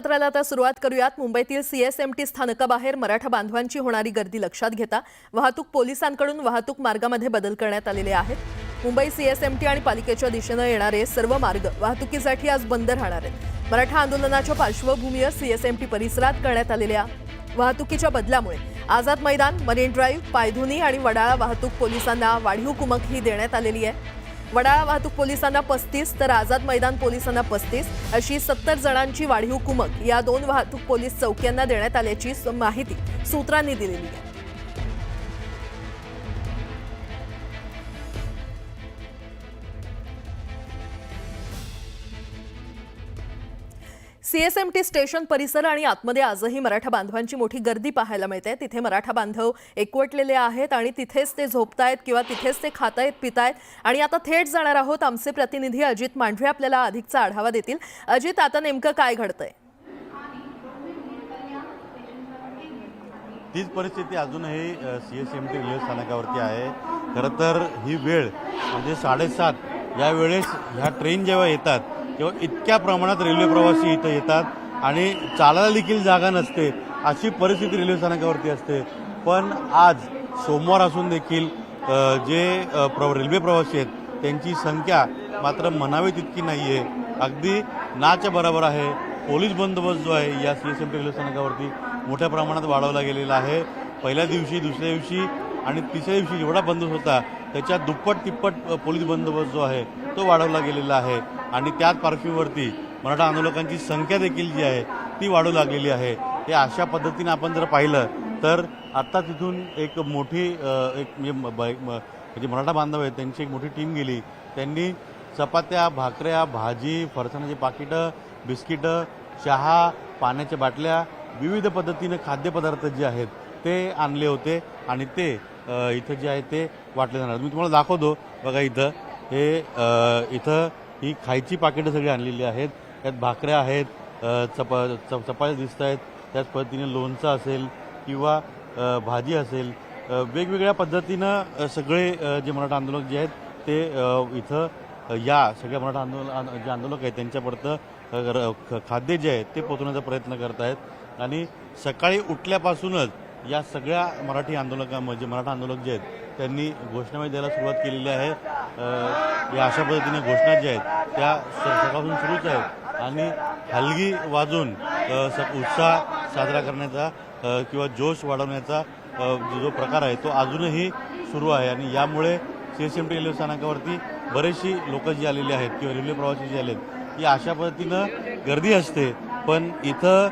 बातमीपत्राला आता सुरुवात करूयात। मुंबईतील सीएसएमटी स्थानकाबाहेर मराठा बांधवांची होणारी गर्दी लक्षात घेता वाहतूक पोलिसांकडून वाहतूक मार्गामध्ये बदल करण्यात आलेले आहेत। मुंबई सीएसएमटी आणि पालिकेच्या दिशेने येणारे सर्व मार्ग वाहतुकीसाठी आज बंद राहणार आहेत। मराठा आंदोलनाच्या पार्श्वभूमीवर सीएसएमटी परिसरात करण्यात आलेल्या वाहतुकीच्या बदलामुळे आझाद मैदान, मरीन ड्राईव्ह, पायधुनी आणि वडाळा वाहतूक पोलिसांना वाढीव कुमक ही देण्यात आलेली आहे। वडाळा वाहतूक पोलिसांना 35 तर आझाद मैदान पोलिसांना 35 अशी 70 जणांची वाढीव कुमक या दोन वाहतूक पोलीस चौक्यांना देण्यात आल्याची माहिती सूत्रांनी दिलेली आहे। सीएसएमटी स्टेशन परिसर आणि आतमध्ये आजही मराठा बांधवांची मोठी गर्दी पाहायला मिळते। तिथे मराठा बांधव एकवटलेले आहेत आणि तिथेच ते झोपतायत किंवा तिथेच ते खातायत पितायत। आणि आता थेट जाणार आहोत, आमचे प्रतिनिधी अजित मांढरे आपल्याला अधिकचा आढावा देतील। अजित, आता नेमकं काय घडतंय? तीच परिस्थिती अजूनही सीएसएमटी रेल्वे स्थानकावरती आहे। खरं तर ही वेळ म्हणजे 7:30 या वेळेस ह्या ट्रेन जेव्हा येतात तेव्हा इतक्या प्रमाणात रेल्वे प्रवासी इथं येतात आणि चालायला देखील जागा नसते, अशी परिस्थिती रेल्वे स्थानकावरती असते। पण आज सोमवार असून देखील जे रेल्वे प्रवासी आहेत त्यांची संख्या मात्र म्हणावी तितकी नाही आहे, अगदी नाच्या बरोबर आहे। पोलीस बंदोबस्त जो आहे या सीएसएमटी रेल्वे स्थानकावरती मोठ्या प्रमाणात वाढवला गेलेला आहे। पहिल्या दिवशी, दुसऱ्या दिवशी आणि तिसऱ्या दिवशी जेवढा बंदोबस्त होता त्याच्या दुप्पट तिप्पट पोलीस बंदोबस्त जो आहे तो वाढवला गेलेला आहे। आणि त्याच पार्श्वभूमीवरती मराठा आंदोलकांची संख्या देखील जी आहे ती वाढू लागलेली आहे। हे अशा पद्धतीने आपण जर पाहिलं तर आता तिथून एक मोठी म्हणजे मराठा बांधव आहेत त्यांची एक मोठी टीम गेली। त्यांनी चपात्या, भाकऱ्या, भाजी, फरसाणाची पाकिटं, बिस्किटं, चहा, पाण्याच्या बाटल्या, विविध पद्धतीने खाद्यपदार्थ जे आहेत ते आणले होते आणि ते इथं जे आहे ते वाटले जाणार। मी तुम्हाला दाखवतो, बघा इथं हे इथं ही खायची पाकिटं सगळी आणलेली आहेत। त्यात भाकऱ्या आहेत, चपात्या दिसत आहेत, त्याच पद्धतीने लोणचं असेल किंवा भाजी असेल, वेगवेगळ्या पद्धतीनं सगळे जे मराठा आंदोलक जे आहेत ते इथं या सगळ्या मराठा जे आंदोलक आहेत त्यांच्यापर्यंत खाद्य जे आहे ते पोहोचवण्याचा प्रयत्न करत आहेत। आणि सकाळी उठल्यापासूनच या सगळ्या मराठी आंदोलकांमध्ये मराठा आंदोलक जे आहेत त्यांनी घोषणाबाजी द्यायला सुरुवात केलेली आहे। या अशा पद्धतीने घोषणा ज्या आहेत त्या सकाळपासून सुरूच आहेत आणि हलगी वाजून उत्साह साजरा करण्याचा किंवा जोश वाढवण्याचा जो प्रकार आहे तो अजूनही सुरू आहे। आणि यामुळे सीएसएमटी रेल्वे स्थानकावरती बरेचशी लोक जी आलेली आहेत किंवा रेल्वे प्रवासी जे आलेत ही अशा पद्धतीनं गर्दी असते, पण इथं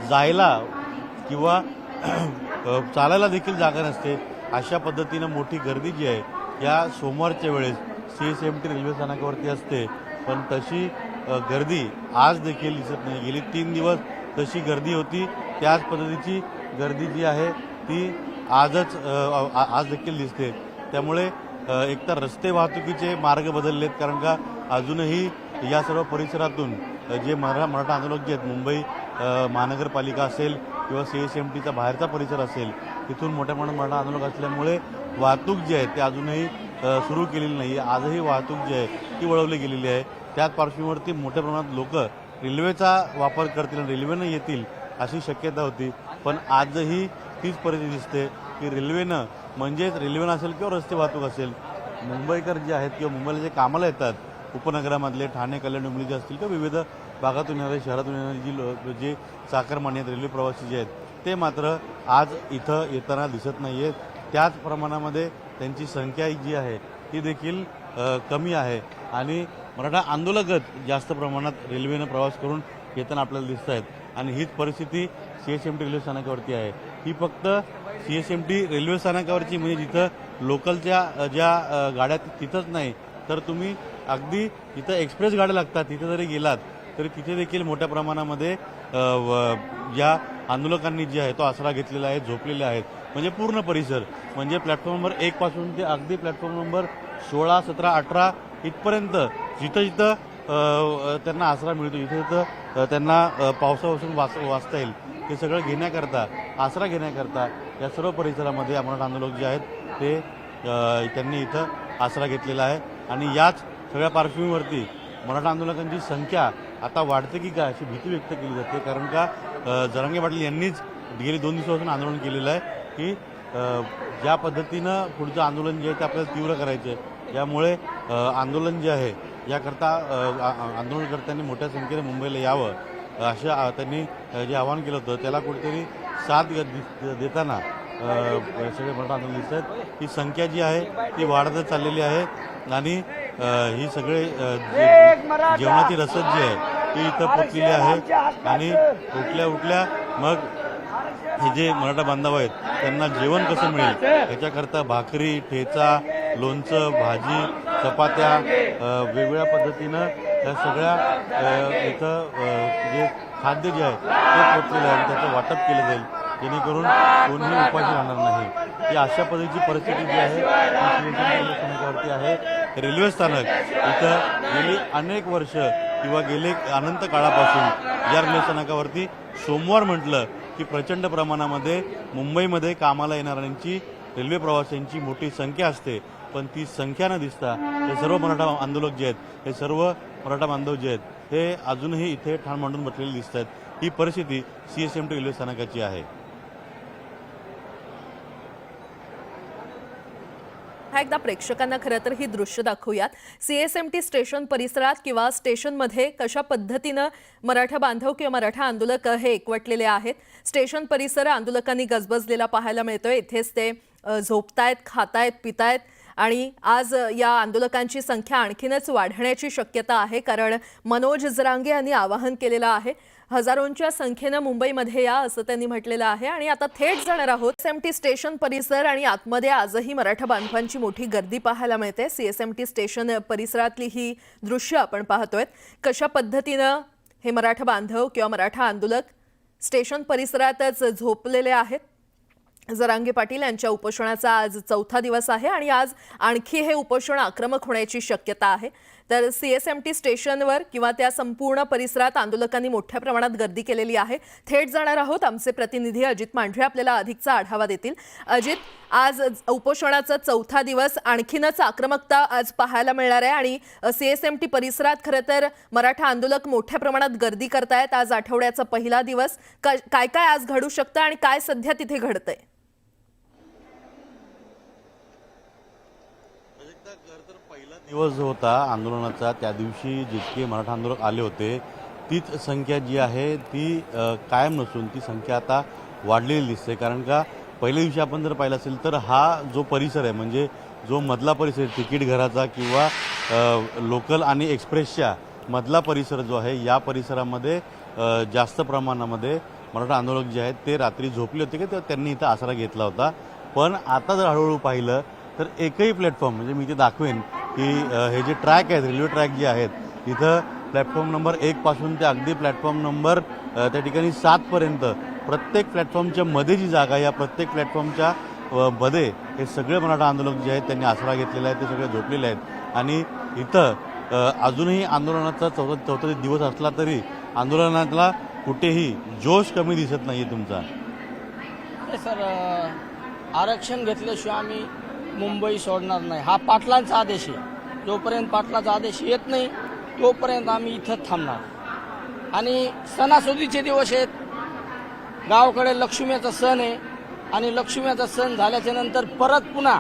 जायला किंवा चालायला देखील जागा नसते। अशा पद्धतीनं मोठी गर्दी जी आहे या सोमवारच्या वेळेस सीएसएमटी रेल्वे स्थानकावरती असते, पण तशी गर्दी आज देखील दिसत नाही। गेली 3 दिवस तशी गर्दी होती, त्याच पद्धतीची गर्दी जी आहे ती आज देखील दिसते। त्यामुळे एकतर रस्ते वाहतुकीचे मार्ग बदललेत, कारण का अजूनही या सर्व परिसरातून जे मराठा आंदोलक जे आहेत, मुंबई महानगरपालिका असेल किंवा सीएसएमटीचा बाहेरचा परिसर असेल, तिथून मोठ्या प्रमाणात मराठा आंदोलक असल्यामुळे वाहतूक जी आहे ते अजूनही सुरू केलेली नाही आहे। आजही वाहतूक जी आहे ती वळवली गेलेली आहे। त्याच पार्श्वभूमीवरती मोठ्या प्रमाणात लोक रेल्वेचा वापर करतील आणि रेल्वेनं येतील अशी शक्यता होती, पण आजही तीच परिस्थिती दिसते की रेल्वेनं म्हणजेच रेल्वेनं असेल किंवा रस्ते वाहतूक असेल, मुंबईकर जे आहेत किंवा मुंबईला जे कामाला येतात उपनगरामधले ठाणे, कल्याण, डोंबिवली जे असतील किंवा विविध भागातून येणारे, शहरातून येणारे जे चाकरमानी आहेत, रेल्वे प्रवासी जे आहेत ते मात्र आज इथं येताना दिसत नाही आहेत। त्याच प्रमाणामध्ये त्यांची संख्या जी आहे ती देखील कमी आहे आणि मराठा आंदोलकच जास्त प्रमाणात रेल्वेनं प्रवास करून येताना आपल्याला दिसत आहेत। आणि हीच परिस्थिती सीएसएमटी रेल्वे स्थानकावरती आहे। ही फक्त सीएसएमटी रेल्वे स्थानकावरची म्हणजे जिथं लोकलच्या ज्या गाड्या तिथंच नाही, तर तुम्ही अगदी जिथं एक्सप्रेस गाड्या लागतात तिथे जरी गेलात तरी तिथे देखील मोठ्या प्रमाणामध्ये या आंदोलकांनी जे आहे तो आसरा घेतलेला आहे, झोपलेले आहेत। म्हणजे पूर्ण परिसर म्हणजे प्लॅटफॉर्म नंबर 1 पासून ते अगदी प्लॅटफॉर्म नंबर 16, 17, 18 इथपर्यंत जिथं जिथं त्यांना आसरा मिळतो, जिथं त्यांना पावसापासून वाचता येईल हे सगळं घेण्याकरता, आसरा घेण्याकरता या सर्व परिसरामध्ये मराठा आंदोलक जे आहेत ते त्यांनी इथं आसरा घेतलेला आहे। आणि याच सगळ्या पार्श्वभूमीवरती मराठा आंदोलकांची संख्या आता वाढते की काय अशी भीती व्यक्त केली जाते, कारण का जरांगे पाटील यांनीच गेली 2 दिवसापासून आंदोलन केलेलं आहे की ज्या पद्धतीनं पुढचं आंदोलन जे आहे ते आपल्याला तीव्र करायचं आहे, त्यामुळे आंदोलन जे आहे याकरता आंदोलनकर्त्यांनी मोठ्या संख्येने मुंबईला यावं अशा त्यांनी जे आवाहन केलं होतं त्याला कुठेतरी साथ देताना सगळे मराठा आंदोलन दिसत आहेत. ही संख्या जी आहे ती वाढतच चाललेली आहे आणि ही सगळे जेवणाची रसद जी आहे ती इथं पोचलेली आहे आणि उठल्या मग हे जे मराठा बांधव आहेत त्यांना जेवण कसं मिळेल याच्याकरता भाकरी, ठेचा, लोणचं, भाजी, चपात्या वेगवेगळ्या पद्धतीनं त्या सगळ्या इथं जे खाद्य जे आहे ते पोचलेलं आहे त्याचं वाटप केलं जाईल जेणेकरून कोणीही उपाशी राहणार नाही. ही अशा पद्धतीची परिस्थिती जी आहे ती रेल्वे स्थानकावरती आहे. रेल्वे स्थानक इथं गेली अनेक वर्ष किंवा गेले अनंत काळापासून या रेल्वे स्थानकावरती सोमवार म्हटलं की प्रचंड प्रमाणामध्ये मुंबईमध्ये कामाला येणाऱ्यांची रेल्वे प्रवाशांची मोठी संख्या असते, पण ती संख्या न दिसता हे सर्व मराठा आंदोलक जे आहेत हे सर्व मराठा बांधव जे आहेत हे अजूनही इथे ठाण मांडून बसलेले दिसत आहेत. ही परिस्थिती CSMT रेल्वे स्थानकाची आहे. हा एकदा प्रेक्षकांना खरं तर ही दृश्य दाखवूयात. CSMT स्टेशन परिसरात किंवा स्टेशनमध्ये कशा पद्धतीनं मराठा बांधव किंवा मराठा आंदोलक हे एकवटलेले आहेत. स्टेशन परिसर आंदोलकांनी गजबजलेला पाहायला मिळतोय. इथेच ते झोपतायत, खातायत, पितायत आणि आज या आंदोलकांची संख्या आणखीनच वाढण्याची शक्यता आहे, कारण मनोज जरांगे यांनी आवाहन केलेलं आहे हजारोंच्या संख्येनं मुंबईमध्ये या असं त्यांनी म्हटलेलं आहे. आणि आता थेट जाणार आहोत CSMT स्टेशन परिसर आणि आतमध्ये आजही मराठा बांधवांची मोठी गर्दी पाहायला मिळते. CSMT स्टेशन परिसरातली ही दृश्य आपण पाहतोय. कशा पद्धतीनं हे मराठा बांधव किंवा मराठा आंदोलक स्टेशन परिसरातच झोपलेले आहेत. जरांगे पाटील यांच्या उपोषणाचा आज 4था दिवस आहे आणि आज आणखी हे उपोषण आक्रमक होण्याची शक्यता आहे. तर CSMT स्टेशनवर किंवा त्या संपूर्ण परिसरात आंदोलकांनी मोठ्या प्रमाणात गर्दी केलेली आहे. थेट जाणार आहोत. आमचे प्रतिनिधी अजित मांढरे आपल्याला अधिकचा आढावा देतील. अजित, आज उपोषणाचा 4था दिवस, आणखीनच आक्रमकता आज पाहायला मिळणार आहे आणि CSMT परिसरात खरं तर मराठा आंदोलक मोठ्या प्रमाणात गर्दी करतायत. आज आठवड्याचा पहिला दिवस, काय काय आज घडू शकतं आणि काय सध्या तिथे घडतंय? पहिला दिवस जो होता आंदोलनाचा त्या दिवशी जितके मराठा आंदोलक आले होते तीच संख्या जी आहे ती कायम नसून ती संख्या आता वाढलेली दिसते. कारण का पहिल्या दिवशी आपण जर पाहिलं असेल तर हा जो परिसर आहे म्हणजे जो मधला परिसर तिकीट घराचा किंवा लोकल आणि एक्सप्रेसच्या मधला परिसर जो आहे या परिसरामध्ये जास्त प्रमाणामध्ये मराठा आंदोलक जे आहेत ते रात्री झोपले होते की त्यांनी इथं आसरा घेतला होता. पण आता जर हळूहळू पाहिलं तर एकही प्लॅटफॉर्म म्हणजे मी इथे दाखवेन की हे जे ट्रॅक आहेत रेल्वे ट्रॅक जे आहेत तिथं प्लॅटफॉर्म नंबर 1 पासून ते अगदी प्लॅटफॉर्म नंबर त्या ठिकाणी 7 पर्यंत प्रत्येक प्लॅटफॉर्मच्या मध्ये जी जागा या प्रत्येक प्लॅटफॉर्मच्या मध्ये हे सगळे मराठा आंदोलक जे आहेत त्यांनी आसरा घेतलेला आहे, ते सगळे झोपलेले आहेत. आणि इथं अजूनही आंदोलनाचा चौथा दिवस असला तरी आंदोलनातला कुठेही जोश कमी दिसत नाही तुमचा. सर, आरक्षण घेतल्याशिवाय आम्ही मुंबई सोडणार नाही. हा पाटलांचा आदेश आहे. जोपर्यंत पाटलाचा आदेश येत नाही तोपर्यंत आम्ही इथं थांबणार. आणि सणासुदीचे दिवस आहेत. गावाकडे लक्ष्मीचा सण आहे आणि लक्ष्मीचा सण झाल्याच्या नंतर परत पुन्हा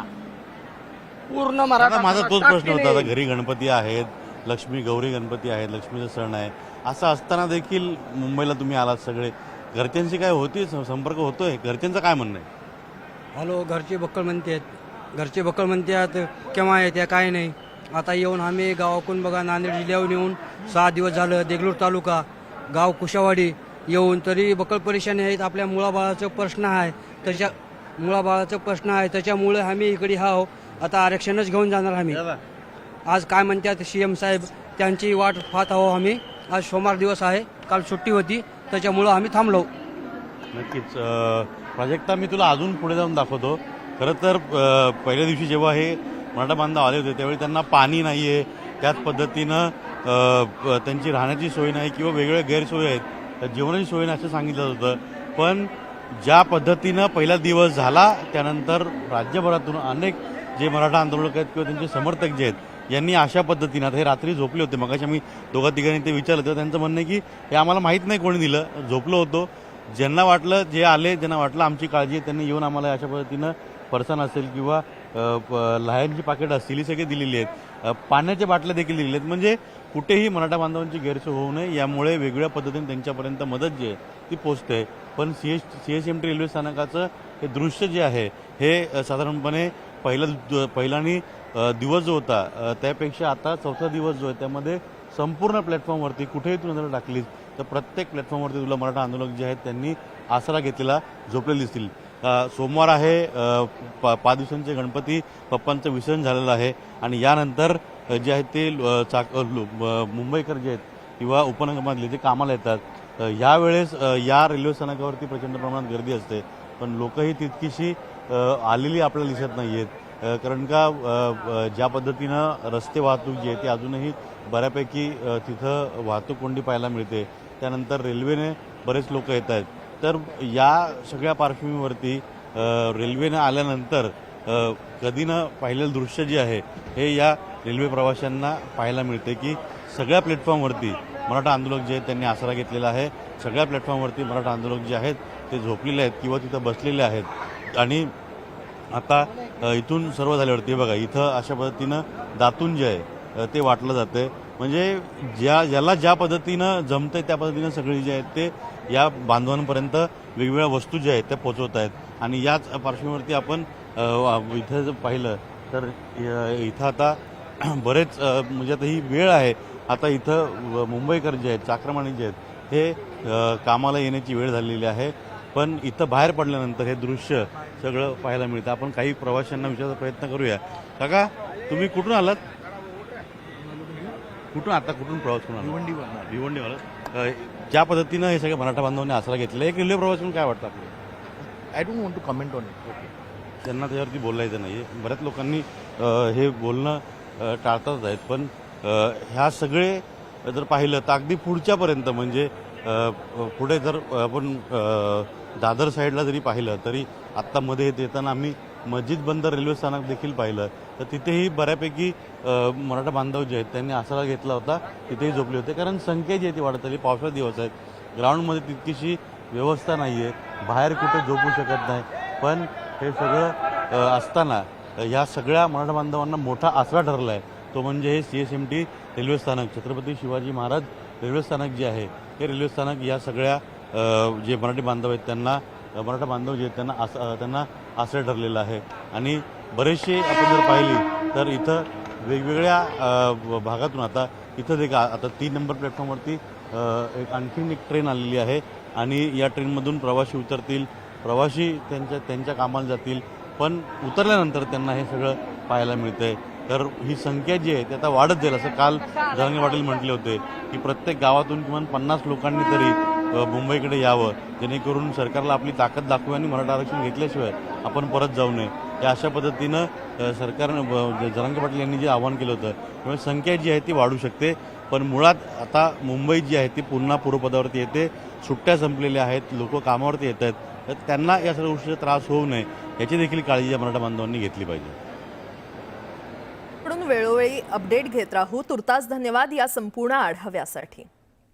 पूर्ण मराठा माझा तोच प्रश्न होता. आता घरी गणपती आहेत, लक्ष्मी गौरी गणपती आहेत, लक्ष्मीचा सण आहे. असं असताना देखील मुंबईला तुम्ही आलात सगळे. घरच्यांशी काय होती संपर्क होतोय? घरच्यांचं काय म्हणणं आहे? हॅलो, घरचे बक्कळ म्हणतात केव्हा येत्या काय नाही. आता येऊन आम्ही गावाकडून बघा नांदेड जिल्ह्याहून येऊन 6 दिवस झालं. देगलूर तालुका गाव कुशावाडी येऊन तरी बक्कळ परेशानी आहेत. आपल्या मुलाबाळाचं प्रश्न आहे, त्याच्यामुळे आम्ही इकडे हाव. आता आरक्षणच घेऊन जाणार आम्ही. आज काय म्हणतात CM साहेब त्यांची वाट पाहत आहो आम्ही. आज सोमवार दिवस आहे, काल सुट्टी होती, त्याच्यामुळं आम्ही थांबलो. नक्कीच प्राजक्ता, मी तुला अजून पुढे जाऊन दाखवतो. खरं तर पहिल्या दिवशी जेव्हा हे मराठा बांधव आले होते त्यावेळी त्यांना पाणी नाही आहे, त्याच पद्धतीनं त्यांची राहण्याची सोय नाही किंवा वेगवेगळ्या गैरसोयी आहेत, जेवणाची सोय नाही असं सांगितलं होतं. पण ज्या पद्धतीनं पहिला दिवस झाला त्यानंतर राज्यभरातून अनेक जे मराठा आंदोलक आहेत किंवा त्यांचे समर्थक जे आहेत यांनी अशा पद्धतीनं, आता हे रात्री झोपले होते, मगाशी आम्ही दोघा तिघांनी ते विचारलं तेव्हा त्यांचं म्हणणं आहे की हे आम्हाला माहीत नाही कोणी दिलं, झोपलो होतो, ज्यांना वाटलं, जे आले, ज्यांना वाटलं आमची काळजी आहे त्यांनी येऊन आम्हाला अशा पद्धतीनं फरसाण असेल किंवा लहानची पाकिटं असतील ही सगळी दिलेली आहेत, पाण्याच्या बाटल्या देखील दिलेल्या आहेत. म्हणजे कुठेही मराठा बांधवांची गैरसोय होऊ नये यामुळे वेगवेगळ्या पद्धतीने त्यांच्यापर्यंत मदत जी आहे ती पोचते. पण CSMT रेल्वे स्थानकाचं हे दृश्य जे आहे हे साधारणपणे पहिला दिवस जो होता त्यापेक्षा आता चौथा दिवस जो आहे त्यामध्ये संपूर्ण प्लॅटफॉर्मवरती कुठेही तू नजर टाकलीस तर प्रत्येक प्लॅटफॉर्मवरती तुला मराठा आंदोलक जे आहेत त्यांनी आसरा घेतलेला झोपलेले दिसतील. सोमवार आहे, 5 दिवसांचे गणपती बाप्पांचं विसर्जन झालेलं आहे आणि यानंतर जे आहेत ते मुंबईकर जे आहेत किंवा उपनगरामधले जे कामाला येतात यावेळेस या रेल्वे स्थानकावरती प्रचंड प्रमाणात गर्दी असते, पण लोकही तितकीशी आलेली आपल्याला दिसत नाही आहेत. कारण का ज्या पद्धतीनं रस्ते वाहतूक जी आहे ती अजूनही बऱ्यापैकी तिथं वाहतूक कोंडी पाहायला मिळते. त्यानंतर रेल्वेने बरेच लोक येत आहेत. तर या सगळ्या पार्श्वभूमीवरती रेल्वेनं आल्यानंतर कधी न पाहिलेलं दृश्य जे आहे हे या रेल्वे प्रवाशांना पाहायला मिळते की सगळ्या प्लॅटफॉर्मवरती मराठा आंदोलक जे आहेत त्यांनी आसरा घेतलेला आहे. सगळ्या प्लॅटफॉर्मवरती मराठा आंदोलक जे आहेत ते झोपलेले आहेत किंवा तिथं बसलेले आहेत. आणि आता इथून सर्व झाल्यावरती बघा इथं अशा पद्धतीनं दातून जे आहे ते वाटलं जातं. म्हणजे ज्याला ज्या पद्धतीनं जमतंय त्या पद्धतीनं सगळी जे आहेत ते या बांधवांपर्यंत वेगवेगळ्या वस्तू ज्या आहेत त्या पोचवत आहेत. आणि याच पार्श्वभूमीवरती आपण इथं जर पाहिलं तर इथं आता बरेच म्हणजे आता ही वेळ आहे, आता इथं मुंबईकर जे आहेत, चाकरमानी जे आहेत हे कामाला येण्याची वेळ झालेली आहे. पण इथं बाहेर पडल्यानंतर हे दृश्य सगळं पाहायला मिळतं. आपण काही प्रवाशांना विचारायचा प्रयत्न करूया. काका, तुम्ही कुठून आलात? कुठून प्रवास करून आलात? भिवंडीवाला. ज्या पद्धतीनं हे सगळे मराठा बांधवांनी आसरा घेतला, एक रेल्वे प्रवास म्हणून काय वाटतं आपल्याला? I don't want to comment on it. त्यांना त्याच्यावरती बोलायचं नाही आहे. बऱ्याच लोकांनी हे बोलणं टाळतच आहेत. पण ह्या सगळे जर पाहिलं तर अगदी पुढच्यापर्यंत म्हणजे पुढे जर आपण दादर साईडला जरी पाहिलं तरी आत्ता मध्ये येताना आम्ही मस्जिद बंदर रेल्वे स्थानक देखील पाहिलं तर तिथेही बऱ्यापैकी मराठा बांधव जे आहेत त्यांनी आसरा घेतला होता, तिथेही झोपले होते. कारण संख्या जी आहे ती वाढत आली, पावसाळे दिवस आहेत, ग्राउंडमध्ये तितकीशी व्यवस्था नाही आहे, बाहेर कुठे झोपू शकत नाही. पण हे सगळं असताना ह्या सगळ्या मराठा बांधवांना मोठा आसरा ठरला आहे तो म्हणजे हे CSMT रेल्वे स्थानक, छत्रपती शिवाजी महाराज रेल्वे स्थानक जे आहे हे रेल्वे स्थानक या सगळ्या जे मराठी बांधव आहेत त्यांना, मराठा बांधव जे आहेत त्यांना आश्रय ठरलेला आहे. आणि बरेचसे आपण जर पाहिली तर इथं वेगवेगळ्या भागातून आता इथं आता 3 नंबर प्लॅटफॉर्मवरती आणखीन एक ट्रेन आलेली आहे आणि या ट्रेनमधून प्रवासी उतरतील, प्रवासी त्यांच्या कामाला जातील. पण उतरल्यानंतर त्यांना हे सगळं पाहायला मिळतंय. तर ही संख्या जी आहे ती आता वाढत जाईल असं काल जरांगे पाटील म्हटले होते की प्रत्येक गावातून किमान 50 लोकांनी तरी मुंबईकडे यावं जेणेकरून सरकारला आपली ताकद दाखवू आणि मराठा आरक्षण घेतल्याशिवाय आपण परत जाऊ नये. या अशा पद्धतीनं सरकारनं जरांगे पाटील यांनी जे आवाहन केलं होतं त्यामुळे संख्या जी आहे ती वाढू शकते. पण मुळात आता मुंबई जी आहे ती पुन्हा पूर्वपदावरती येते, सुट्ट्या संपलेल्या आहेत, लोक कामावरती येत आहेत, तर त्यांना या सर्व गोष्टीचा त्रास होऊ नये याची देखील काळजी या मराठा बांधवांनी घेतली पाहिजे. वेळोवेळी अपडेट घेत राहू. तुर्तास धन्यवाद या संपूर्ण आढाव्यासाठी.